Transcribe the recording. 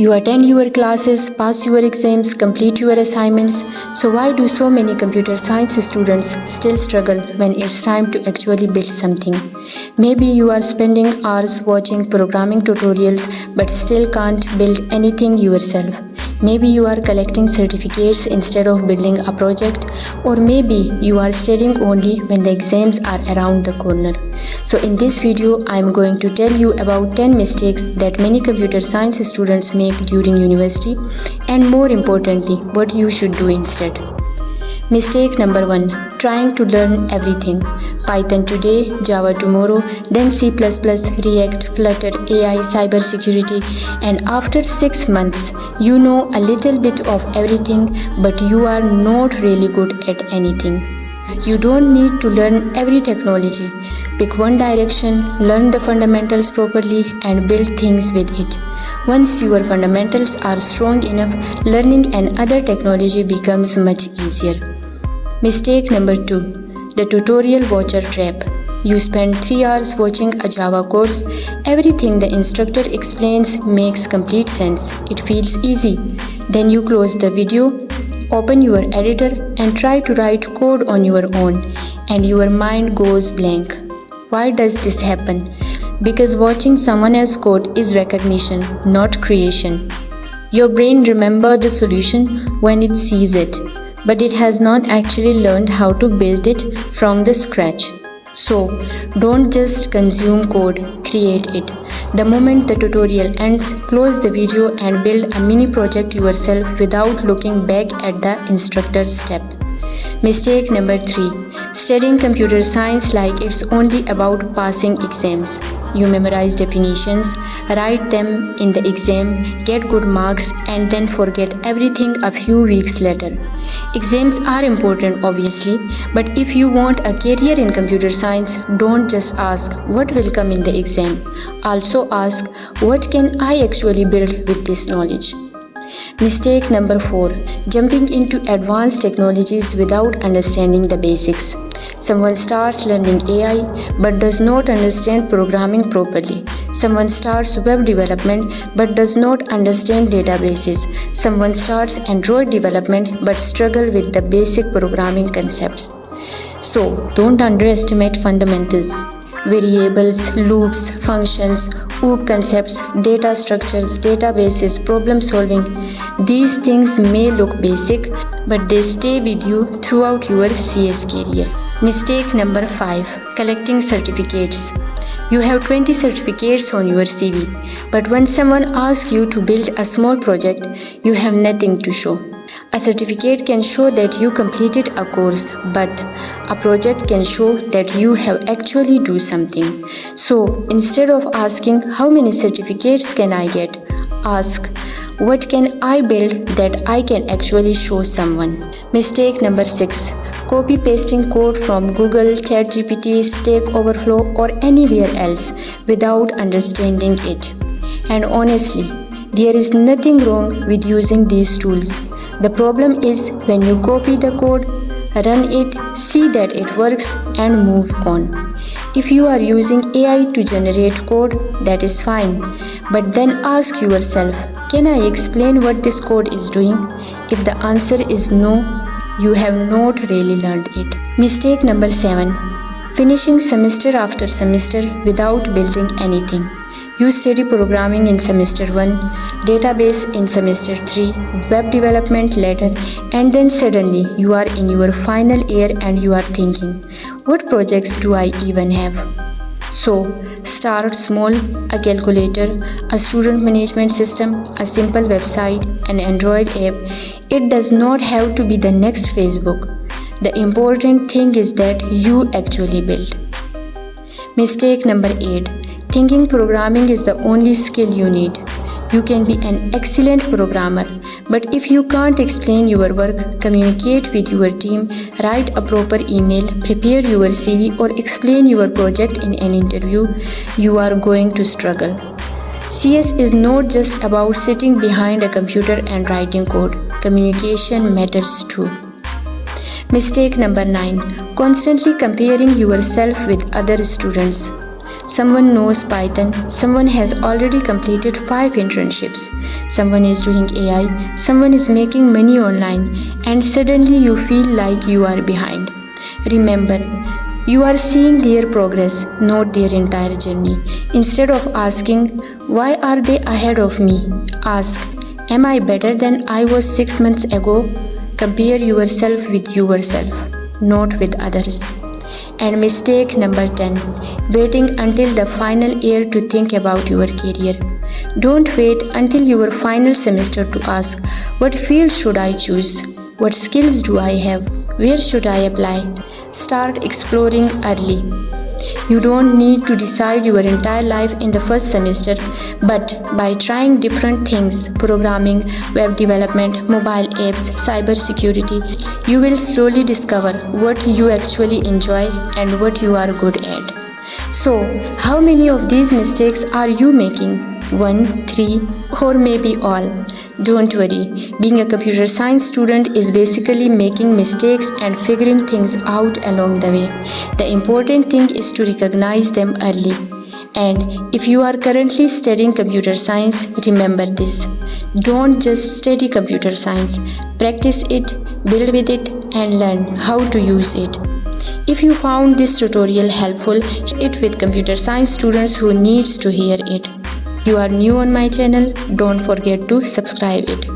You attend your classes, pass your exams, complete your assignments. So why do so many computer science students still struggle when it's time to actually build something? Maybe you are spending hours watching programming tutorials but still can't build anything yourself. Maybe you are collecting certificates instead of building a project, or maybe you are studying only when the exams are around the corner. So in this video, I am going to tell you about 10 mistakes that many computer science students make during university, and more importantly, what you should do instead. Mistake number 1. Trying to learn everything. Python today, Java tomorrow, then C++, React, Flutter, AI, cybersecurity, and after 6 months, you know a little bit of everything, but you are not really good at anything. You don't need to learn every technology. Pick one direction, learn the fundamentals properly, and build things with it. Once your fundamentals are strong enough, learning another technology becomes much easier. Mistake number 2. The tutorial watcher trap. You spend 3 hours watching a Java course. Everything the instructor explains makes complete sense. It feels easy. Then you close the video, open your editor, and try to write code on your own, and your mind goes blank. Why does this happen? Because watching someone else code is recognition, not creation. Your brain remembers the solution when it sees it, but it has not actually learned how to build it from the scratch. So, don't just consume code, create it. The moment the tutorial ends, close the video and build a mini project yourself without looking back at the instructor's step. Mistake number 3. Studying computer science like it's only about passing exams. You memorize definitions, write them in the exam, get good marks, and then forget everything a few weeks later. Exams are important, obviously, but if you want a career in computer science, don't just ask what will come in the exam. Also ask what can I actually build with this knowledge. Mistake number 4. Jumping into advanced technologies without understanding the basics. Someone starts learning AI but does not understand programming properly. Someone starts web development but does not understand databases. Someone starts Android development but struggles with the basic programming concepts. So, don't underestimate fundamentals. Variables, loops, functions, OOP concepts, data structures, databases, problem solving. These things may look basic, but they stay with you throughout your CS career. Mistake number 5. Collecting certificates. You have 20 certificates on your CV, but when someone asks you to build a small project, you have nothing to show. A certificate can show that you completed a course, but a project can show that you have actually do something. So instead of asking how many certificates can I get, ask what can I build that I can actually show someone. Mistake number 6. Copy pasting code from Google, ChatGPT, Stack Overflow, or anywhere else without understanding it. And honestly, there is nothing wrong with using these tools. The problem is when you copy the code, run it, see that it works, and move on. If you are using AI to generate code, that is fine. But then ask yourself, can I explain what this code is doing? If the answer is no, you have not really learned it. Mistake number 7. Finishing semester after semester without building anything. You study programming in semester 1, database in semester 3, web development later, and then suddenly you are in your final year and you are thinking, what projects do I even have? So, start small, a calculator, a student management system, a simple website, an Android app. It does not have to be the next Facebook. The important thing is that you actually build. Mistake number 8. Thinking programming is the only skill you need. You can be an excellent programmer, but if you can't explain your work, communicate with your team, write a proper email, prepare your CV, or explain your project in an interview, you are going to struggle. CS is not just about sitting behind a computer and writing code. Communication matters too. Mistake number 9. Constantly comparing yourself with other students. Someone knows Python, someone has already completed 5 internships, someone is doing AI, someone is making money online, and suddenly you feel like you are behind. Remember, you are seeing their progress, not their entire journey. Instead of asking, why are they ahead of me? Ask, am I better than I was 6 months ago? Compare yourself with yourself, not with others. And mistake number 10, waiting until the final year to think about your career. Don't wait until your final semester to ask, what field should I choose? What skills do I have? Where should I apply? Start exploring early. You don't need to decide your entire life in the first semester, but by trying different things programming, web development, mobile apps, cybersecurity you will slowly discover what you actually enjoy and what you are good at. So, how many of these mistakes are you making? 1, 3, or maybe all? Don't worry, being a computer science student is basically making mistakes and figuring things out along the way. The important thing is to recognize them early. And if you are currently studying computer science, remember this. Don't just study computer science, practice it, build with it, and learn how to use it. If you found this tutorial helpful, share it with computer science students who needs to hear it. You are new on my channel, don't forget to subscribe it.